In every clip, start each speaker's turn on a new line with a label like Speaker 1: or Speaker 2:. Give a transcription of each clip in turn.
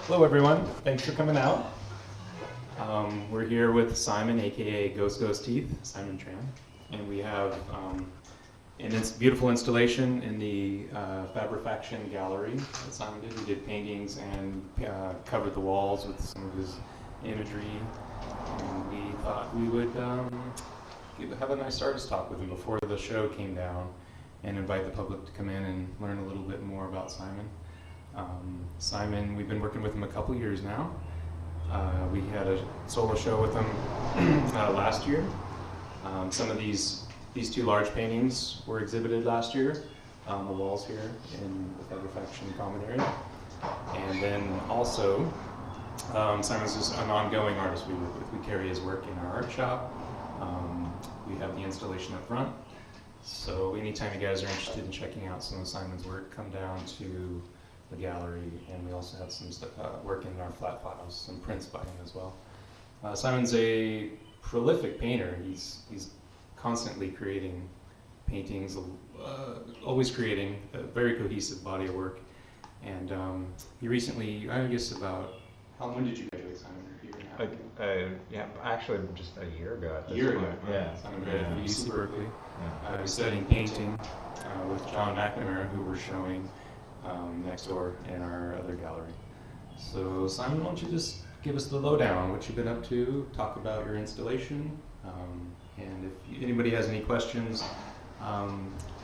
Speaker 1: Hello everyone, thanks for coming out. We're here with Simon, aka Ghost Teeth, Simon Tran, and we have a beautiful installation in the Fabrifaction Gallery that Simon did. He did paintings and covered the walls with some of his imagery, and we thought we would have a nice artist talk with him before the show came down and invite the public to come in and learn a little bit more about Simon. Simon, we've been working with him a couple years now. We had a solo show with him last year. Some of these two large paintings were exhibited last year on the walls here in the Fabrifaction Common area. And then also, Simon's just an ongoing artist. We carry his work in our art shop. We have the installation up front. So anytime you guys are interested in checking out some of Simon's work, come down to the gallery, and we also have some work in our flat files, some prints by him as well. Simon's a prolific painter. He's constantly creating paintings, always creating a very cohesive body of work. And he recently, I guess when did you graduate, Simon? A year and a half ago?
Speaker 2: Actually just a year ago at this
Speaker 1: year
Speaker 2: point.
Speaker 1: ago,
Speaker 2: Yeah.
Speaker 1: Simon graduated from UC Berkeley.
Speaker 2: Yeah.
Speaker 1: I was studying painting with John McNamara, who we're showing next door in our other gallery. So Simon, why don't you just give us the lowdown on what you've been up to, talk about your installation, and if anybody has any questions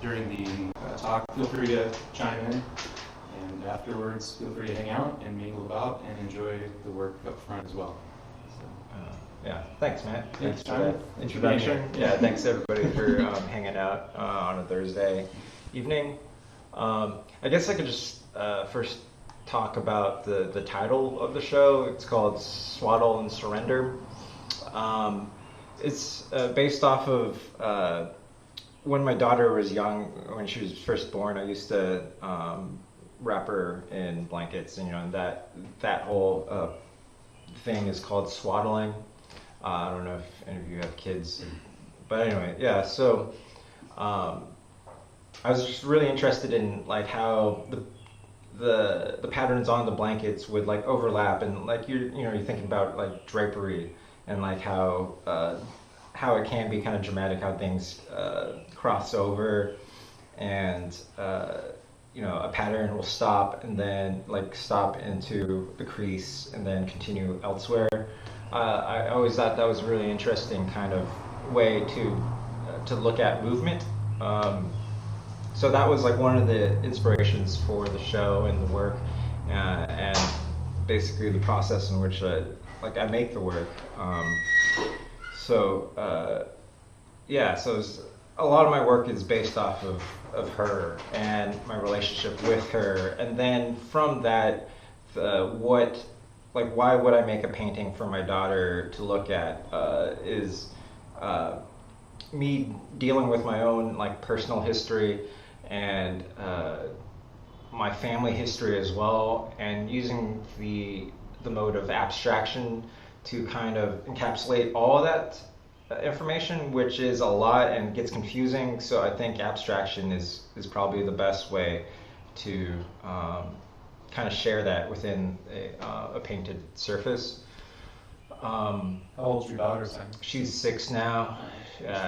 Speaker 1: during the talk, feel free to chime in, and afterwards feel free to hang out and mingle about and enjoy the work up front as well.
Speaker 2: Thanks, Matt. Thanks for
Speaker 1: Simon.
Speaker 2: that introduction. Thanks everybody for hanging out on a Thursday evening. I guess I could just first talk about the title of the show. It's called Swaddle and Surrender. It's based off of when my daughter was young, when she was first born. I used to wrap her in blankets, and that whole thing is called swaddling. I don't know if any of you have kids, but anyway, so I was just really interested in how the patterns on the blankets would overlap, and you're thinking about drapery and how it can be kind of dramatic, how things cross over, and a pattern will stop and then stop into the crease and then continue elsewhere. I always thought that was a really interesting kind of way to look at movement. So that was one of the inspirations for the show and the work, and basically the process in which I make the work. So a lot of my work is based off of her and my relationship with her, and then from that, why would I make a painting for my daughter to look at is me dealing with my own personal history and my family history as well, and using the mode of abstraction to kind of encapsulate all of that information, which is a lot and gets confusing. So I think abstraction is probably the best way to kind of share that within a painted surface.
Speaker 1: How old's your daughter, Simon?
Speaker 2: She's 6 now.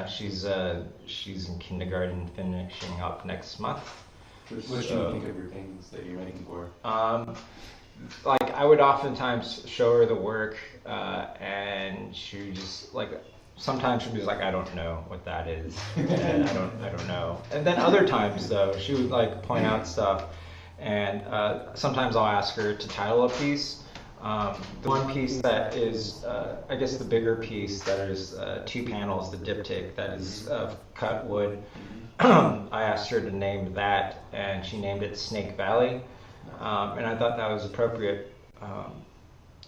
Speaker 2: She's in kindergarten, finishing up next month.
Speaker 1: What do you think of your paintings that you're making for her?
Speaker 2: I would oftentimes show her the work, and she would just sometimes she'd be I don't know what that is, and I don't know. And then other times though, she would point out stuff, and sometimes I'll ask her to title a piece. The one piece that is, I guess the bigger piece that is 2 panels, the diptych that is cut wood, I asked her to name that, and she named it Snake Valley, and I thought that was appropriate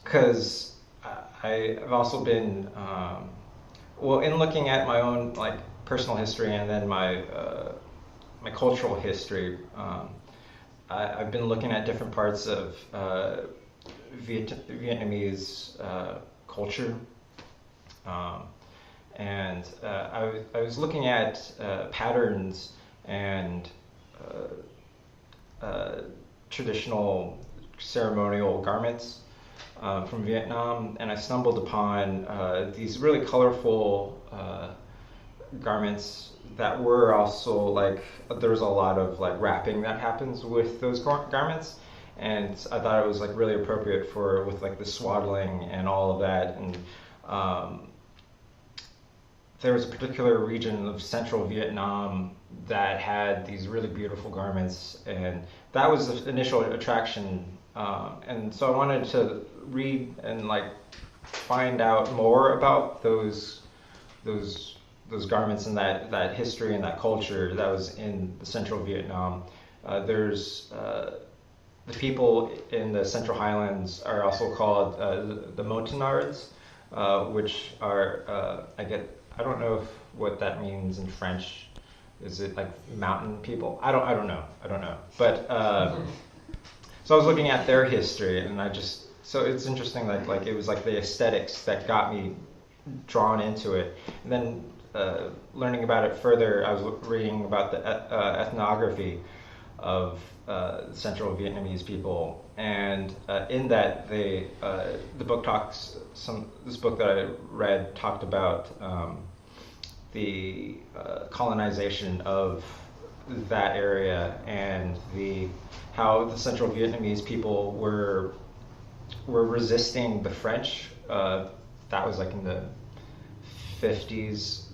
Speaker 2: because I've also been, in looking at my own personal history and then my cultural history, I've been looking at different parts of Vietnamese culture, and I was looking at patterns and traditional ceremonial garments from Vietnam, and I stumbled upon these really colorful garments that were also like, there's a lot of like wrapping that happens with those garments, and I thought it was like really appropriate for with like the swaddling and all of that. And there was a particular region of central Vietnam that had these really beautiful garments, and that was the initial attraction. And so I wanted to read and like find out more about those garments and that history and that culture that was in the central Vietnam. There's the people in the Central Highlands are also called the Montagnards, which are I don't know what that means in French. Is it like mountain people? I don't know. But so I was looking at their history, and so it's interesting that like it was like the aesthetics that got me drawn into it. And then learning about it further, I was reading about the ethnography of Central Vietnamese people, and in that the book this book that I read talked about the colonization of that area, and how the Central Vietnamese people were resisting the French. That was like in the 50s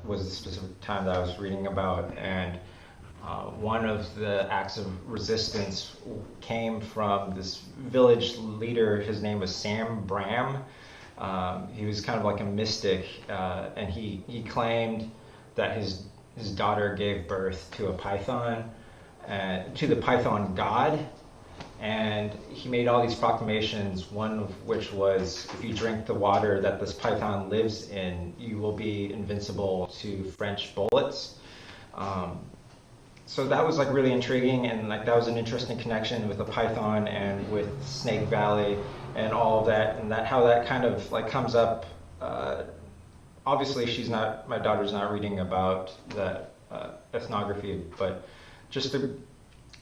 Speaker 2: was the specific time that I was reading about, and one of the acts of resistance came from this village leader. His name was Sam Bram. He was kind of like a mystic, and he claimed that his daughter gave birth to a python, to the python god, and he made all these proclamations, one of which was, if you drink the water that this python lives in, you will be invincible to French bullets. So that was like really intriguing, and like that was an interesting connection with the python and with Snake Valley and all of that, and how that kind of like comes up. Obviously my daughter's not reading about that ethnography, but just to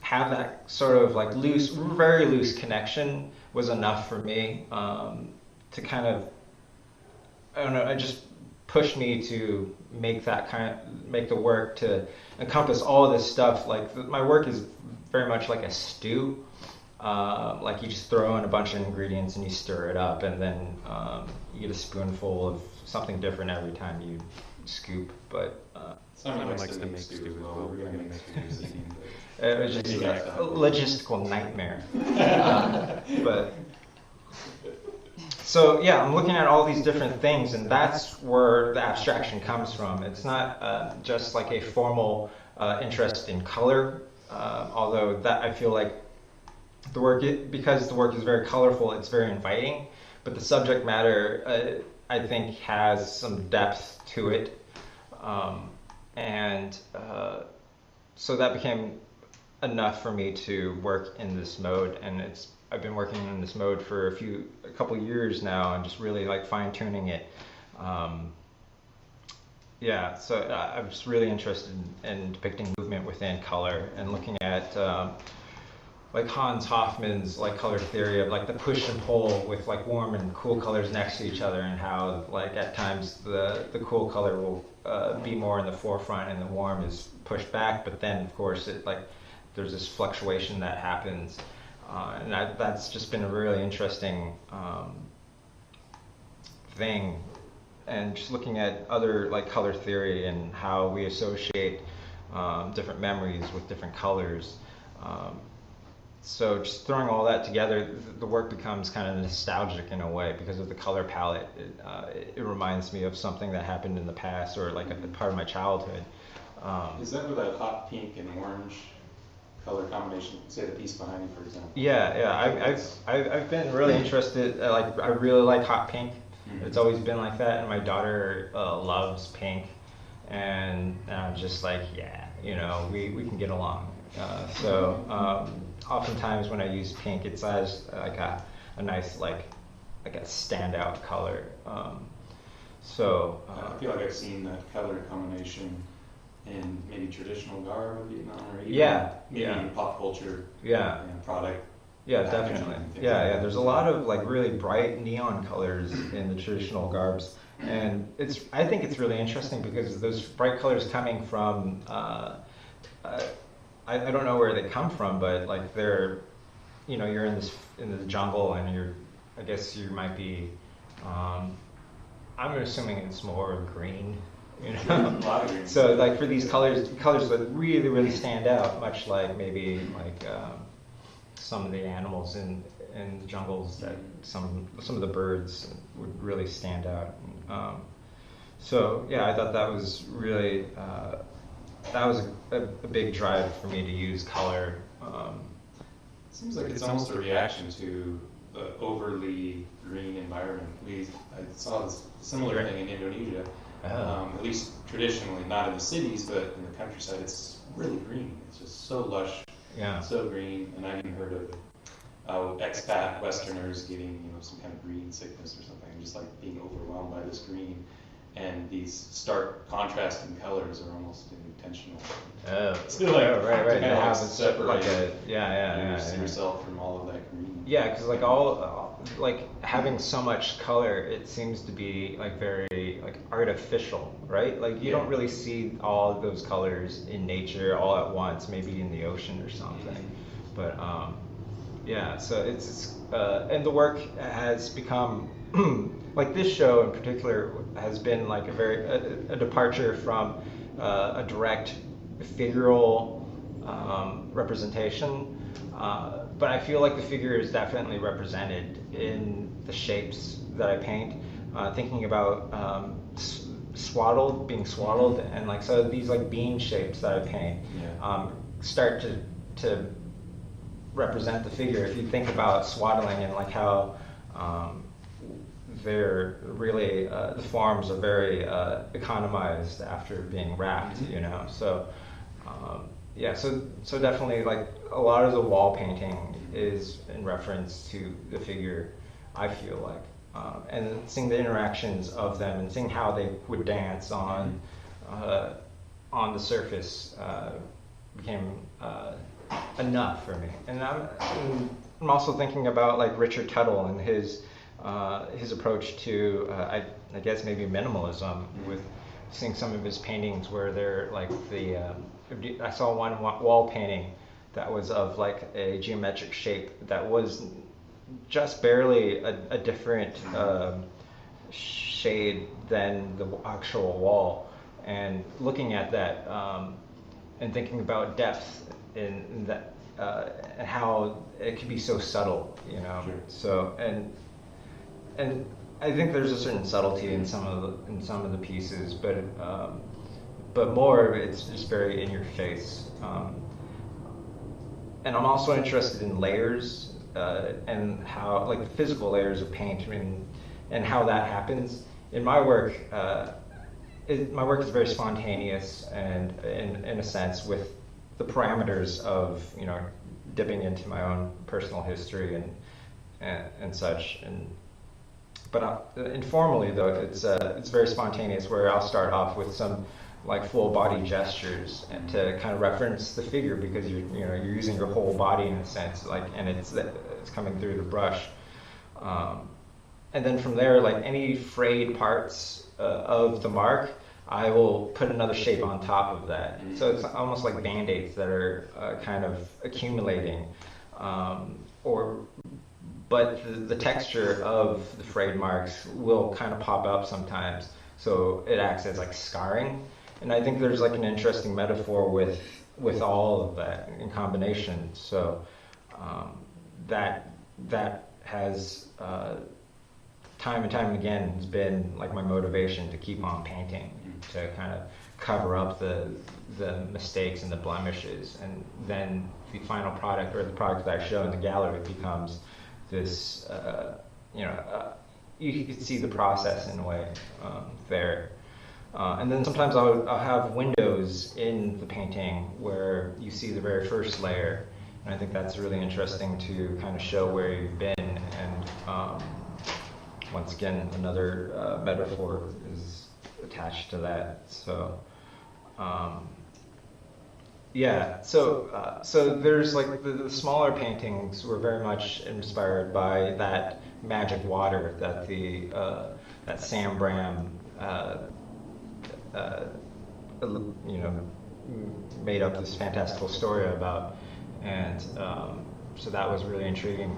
Speaker 2: have that sort of like very loose connection was enough for me to kind of, I don't know, it just pushed me to make the work to encompass all of this stuff. Like my work is very much like a stew. Like you just throw in a bunch of ingredients and you stir it up, and then you get a spoonful of something different every time you scoop. But
Speaker 1: Someone likes to make stew as well. We're going to make stew as a team.
Speaker 2: It was just a logistical nightmare. But so yeah, I'm looking at all these different things, and that's where the abstraction comes from. It's not just like a formal interest in color, although that I feel like because the work is very colorful, it's very inviting. But the subject matter, I think, has some depth to it, and so that became enough for me to work in this mode. And I've been working in this mode for a couple years now, and just really like fine-tuning it. So I was really interested in depicting movement within color, and looking at like Hans Hofmann's like color theory of like the push and pull with like warm and cool colors next to each other, and how like at times the cool color will be more in the forefront and the warm is pushed back, but then of course there's this fluctuation that happens, and that's just been a really interesting thing. And just looking at other like color theory and how we associate different memories with different colors. So just throwing all that together, the work becomes kind of nostalgic in a way because of the color palette. It reminds me of something that happened in the past, or like a part of my childhood.
Speaker 1: Is that with that hot pink and orange color combination? Say the piece behind you, for example.
Speaker 2: Yeah. I've been really interested. I really like hot pink. Mm-hmm. It's always been like that, and my daughter loves pink, and I'm just like, we can get along. Oftentimes when I use pink, it's as like a nice like a standout color.
Speaker 1: I feel like I've seen that color combination in maybe traditional garb of Vietnam, or even
Speaker 2: Yeah,
Speaker 1: maybe
Speaker 2: yeah.
Speaker 1: pop culture
Speaker 2: Yeah.
Speaker 1: product.
Speaker 2: Yeah,
Speaker 1: packaging
Speaker 2: definitely.
Speaker 1: and things
Speaker 2: Yeah,
Speaker 1: like
Speaker 2: yeah.
Speaker 1: that.
Speaker 2: There's a lot of like really bright neon colors in the traditional garbs, and I think it's really interesting because those bright colors coming from uh, I don't know where they come from, but like they're, you're in the jungle, and I guess you might be, I'm assuming it's more green,
Speaker 1: A lot of green.
Speaker 2: So like for these colors that really, really stand out, much like maybe like some of the animals in the jungles, that some of the birds would really stand out. So yeah, I thought that was really that was a big drive for me to use color.
Speaker 1: Seems like it's almost a reaction to the overly green environment. I saw this similar thing in Indonesia. At least traditionally, not in the cities, but in the countryside, it's really green. It's just so lush,
Speaker 2: Yeah.
Speaker 1: so green. And I even heard of expat Westerners getting some kind of green sickness or something, just like being overwhelmed by this green. And these stark contrasting colors are almost intentional.
Speaker 2: So
Speaker 1: like,
Speaker 2: right.
Speaker 1: to kinda like
Speaker 2: Separate
Speaker 1: separate
Speaker 2: yeah.
Speaker 1: yourself from all of that green.
Speaker 2: Yeah, because like all like having so much color, it seems to be like very like artificial, right? Like you don't really see all of those colors in nature all at once, maybe in the ocean or something. But yeah, so it's and the work has become like this show in particular has been like a departure from a direct figural representation. But I feel like the figure is definitely represented in the shapes that I paint. Thinking about being swaddled, and like so these like bean shapes that I paint start to represent the figure. If you think about swaddling and like how they're really the forms are very economized after being wrapped, So yeah, so definitely like a lot of the wall painting is in reference to the figure, I feel like. And seeing the interactions of them and seeing how they would dance on the surface became enough for me. And I'm also thinking about like Richard Tuttle and his approach to I guess maybe minimalism, with seeing some of his paintings where they're like I saw one wall painting that was of like a geometric shape that was just barely a different shade than the actual wall, and looking at that and thinking about depth in that and how it can be so subtle,
Speaker 1: Sure.
Speaker 2: So and I think there's a certain subtlety in some of the pieces, but more it's just very in your face. And I'm also interested in layers and how like the physical layers of paint and how that happens in my work. My work is very spontaneous and in a sense with the parameters of dipping into my own personal history and such. But informally though, it's very spontaneous, where I'll start off with some like full body gestures and to kind of reference the figure, because you're using your whole body in a sense, like, and it's coming through the brush. And then from there, like any frayed parts of the mark, I will put another shape on top of that. So it's almost like band-aids that are kind of accumulating, but the texture of the frayed marks will kind of pop up sometimes, so it acts as like scarring. And I think there's like an interesting metaphor with all of that in combination. So that has time and time again has been like my motivation to keep on painting, to kind of cover up the mistakes and the blemishes, and then the final product, or the product that I show in the gallery, becomes this you can see the process in a way there. And then sometimes I'll have windows in the painting where you see the very first layer, and I think that's really interesting to kind of show where you've been. And once again, another metaphor is attached to that. So Yeah, so there's like the smaller paintings were very much inspired by that magic water that that Sam Bram uh, you know made up this fantastical story about, and so that was really intriguing.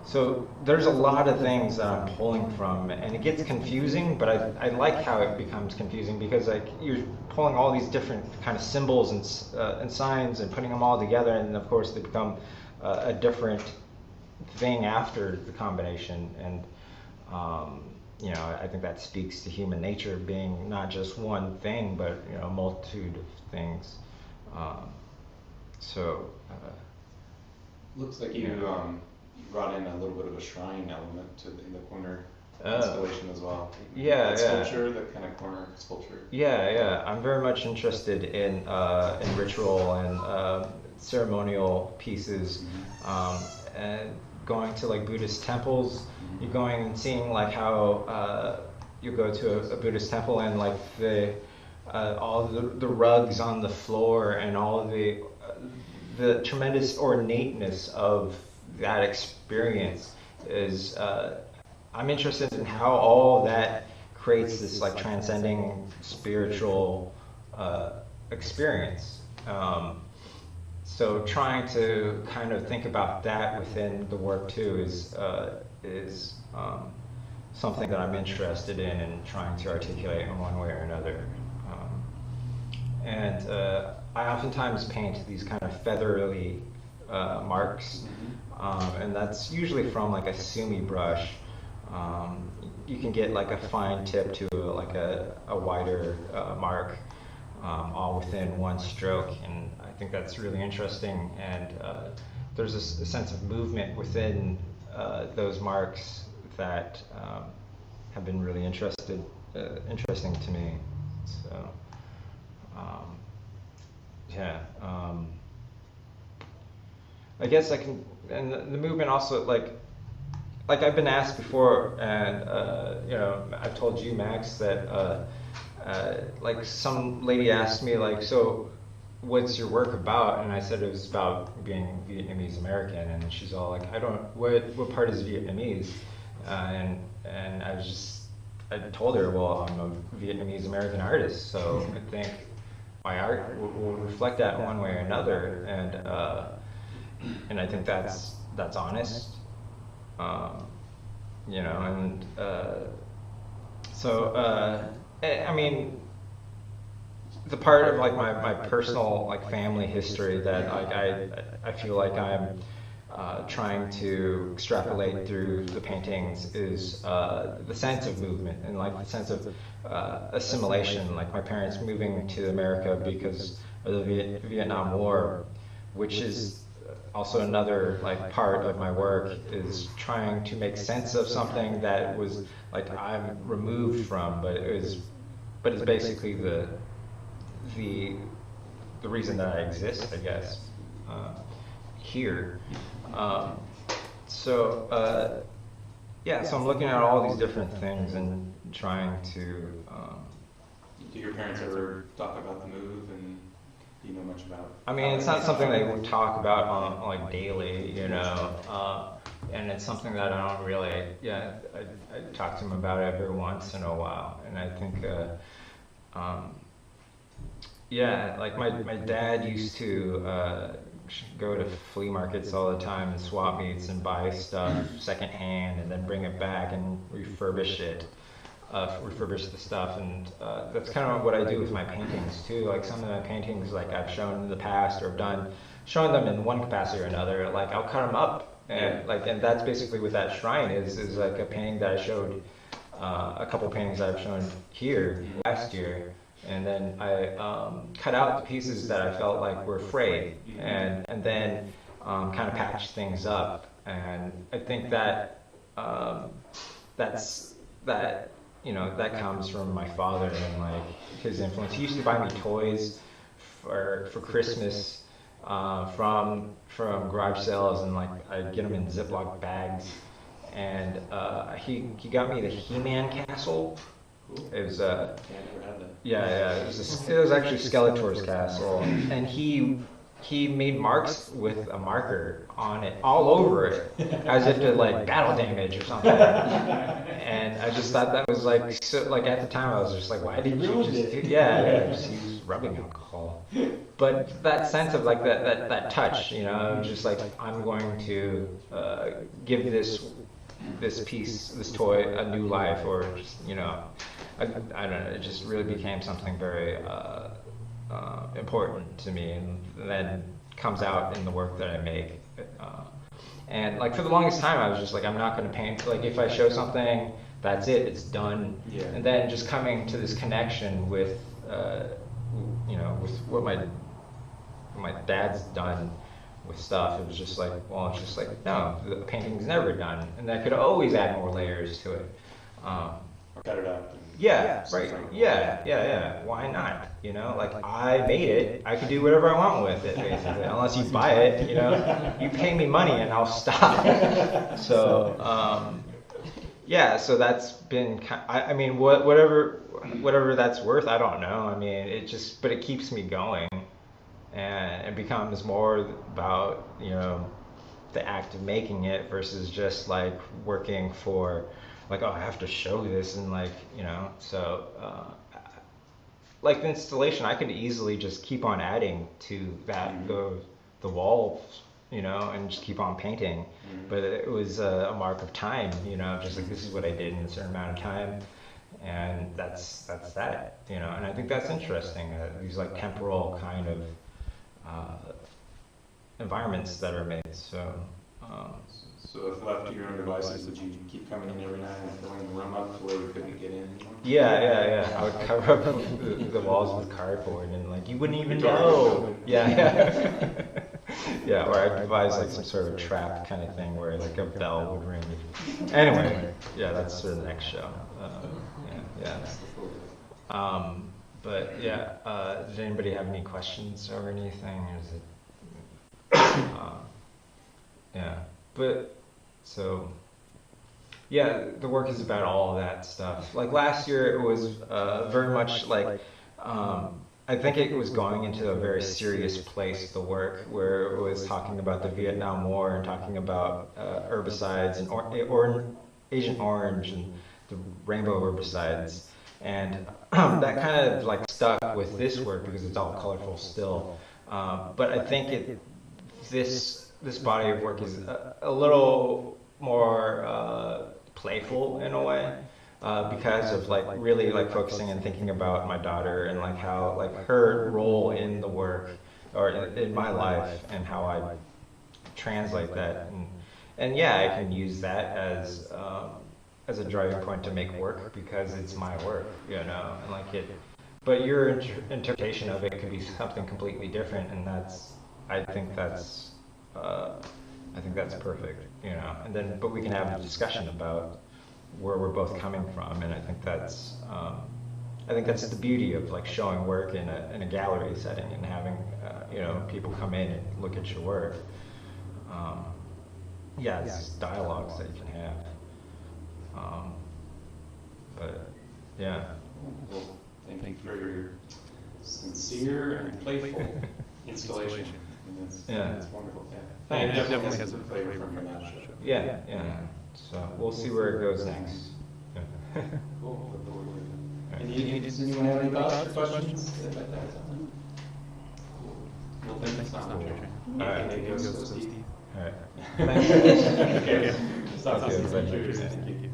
Speaker 2: So there's a lot of things that I'm pulling from, and it gets confusing, but I like how it becomes confusing because like you're pulling all these different kind of symbols and signs and putting them all together, and of course they become a different thing after the combination. And I think that speaks to human nature being not just one thing, but a multitude of things. Um, so.
Speaker 1: Looks like you brought in a little bit of a shrine element in the corner
Speaker 2: Oh.
Speaker 1: installation as well.
Speaker 2: Yeah,
Speaker 1: That
Speaker 2: yeah.
Speaker 1: sculpture, that kind of corner sculpture.
Speaker 2: Yeah. I'm very much interested in ritual and ceremonial pieces, and going to like Buddhist temples. You're going and seeing like how you go to a Buddhist temple and like all the rugs on the floor and all of the tremendous ornateness of that experience is. I'm interested in how all that creates this like transcending spiritual experience. So trying to kind of think about that within the work too is something that I'm interested in and trying to articulate in one way or another. And I oftentimes paint these kind of feathery marks, and that's usually from like a sumi brush. You can get like a fine tip to like a wider mark, all within one stroke, and I think that's really interesting. And there's a sense of movement within those marks that have been really interesting to me. So I guess I can, and the movement also like I've been asked before, and I've told you, Max, that like some lady asked me like, so what's your work about? And I said it was about being Vietnamese American, and she's all like, what part is Vietnamese? And I told her, well, I'm a Vietnamese American artist, so I think my art will reflect that in one way or another, and I think that's honest. I mean, the part of like my personal like family history that like I feel like I'm trying to extrapolate through the paintings is the sense of movement and like the sense of assimilation. Like my parents moving to America because of the Vietnam War, which is also another like part of my work, is trying to make sense of something that was like I'm removed from, but it's basically the reason that I exist, I guess, here. So I'm looking at all these different things and trying to.
Speaker 1: Do your parents ever talk about the move, and do you know much about?
Speaker 2: I mean, it's not something they would talk about on like daily, and it's something that I don't really. I talk to them about every once in a while, and I think. Like my dad used to go to flea markets all the time and swap meets and buy stuff secondhand and then bring it back and refurbish the stuff, and that's kind of what I do with my paintings too. Like some of my paintings, like I've shown in the past or shown them in one capacity or another. Like I'll cut them up, and that's basically what that shrine is like a painting that I showed, a couple paintings that I've shown here last year. And then I cut out the pieces that I felt like were frayed, and then kind of patched things up. And I think that that comes from my father and like his influence. He used to buy me toys for Christmas from garage sales, and like I'd get them in Ziploc bags. And he got me the He-Man castle. It was
Speaker 1: Yeah, I never had that.
Speaker 2: yeah, it was actually Skeletor's castle, and he made marks with a marker on it, all over it, as if to like battle damage or something. And I just thought that was like, so, like at the time I was just like, why did you just do? Yeah, just use rubbing alcohol. But that sense of like that touch, you know, just like I'm going to give this piece, this toy, a new life, or just, you know, I don't know, it just really became something very important to me, and then comes out in the work that I make. And like for the longest time, I was just like, I'm not going to paint. Like if I show something, that's it, it's done.
Speaker 1: Yeah.
Speaker 2: And then just coming to this connection with, you know, with what my dad's done with stuff, it was just like, well, it's just like, no, the painting's never done, and I could always add more layers to it.
Speaker 1: Or cut it up.
Speaker 2: Yeah, right. Yeah. Why not? You know, like I made it. I can do whatever I want with it, basically. Unless you buy it, you know, you pay me money and I'll stop. So, yeah. So that's been. I mean, whatever that's worth, I don't know. I mean, but it keeps me going, and it becomes more about, you know, the act of making it versus just like working for. Like, oh, I have to show this, and like, you know, so like the installation, I could easily just keep on adding to that, the walls, you know, and just keep on painting. But it was a mark of time, you know, just like this is what I did in a certain amount of time, and that's that, you know. And I think that's interesting. These like temporal kind of environments that are made. So.
Speaker 1: So if left to your own devices, would you keep coming in every night and filling the room up to where you couldn't get in anymore?
Speaker 2: Yeah. I would cover up the walls with cardboard, and like you wouldn't even know. Yeah. Yeah, or I'd devise like some sort of trap kind of thing where like a bell would ring. Anyway, yeah, that's for the next show. Yeah. But yeah, does anybody have any questions or anything? Or is it? Yeah, but. So, yeah, the work is about all of that stuff. Like last year, it was very much like, I think it was going into a very serious place, the work, where it was talking about the Vietnam War and talking about herbicides and Agent Orange and the rainbow herbicides. And that kind of like stuck with this work because it's all colorful still. But I think this body of work is a little more playful in a way, because of like really like focusing and thinking about my daughter and like how like her role in the work or in my life and how I translate that, and yeah, I can use that as a driving point to make work because it's my work, you know, and like it. But your interpretation of it could be something completely different, and I think that's perfect, you know. And then, but we can have a discussion about where we're both coming from, and I think that's the beauty of like showing work in a gallery setting and having you know, people come in and look at your work. Yeah, it's dialogues that you can have. But yeah.
Speaker 1: Well, thank you for your sincere and playful installation. It's wonderful. Yeah.
Speaker 2: Thanks.
Speaker 1: It definitely has a flavor from your last show.
Speaker 2: Yeah. So we'll see where it goes next.
Speaker 1: Cool. Look forward to it. Does anyone have any thoughts or questions about that? Cool. Well, thanks, Tom.
Speaker 2: All right.
Speaker 1: Okay, go Steve.
Speaker 2: All right. Thanks.
Speaker 1: Okay. Stop.
Speaker 2: Thank you.
Speaker 1: Thank you.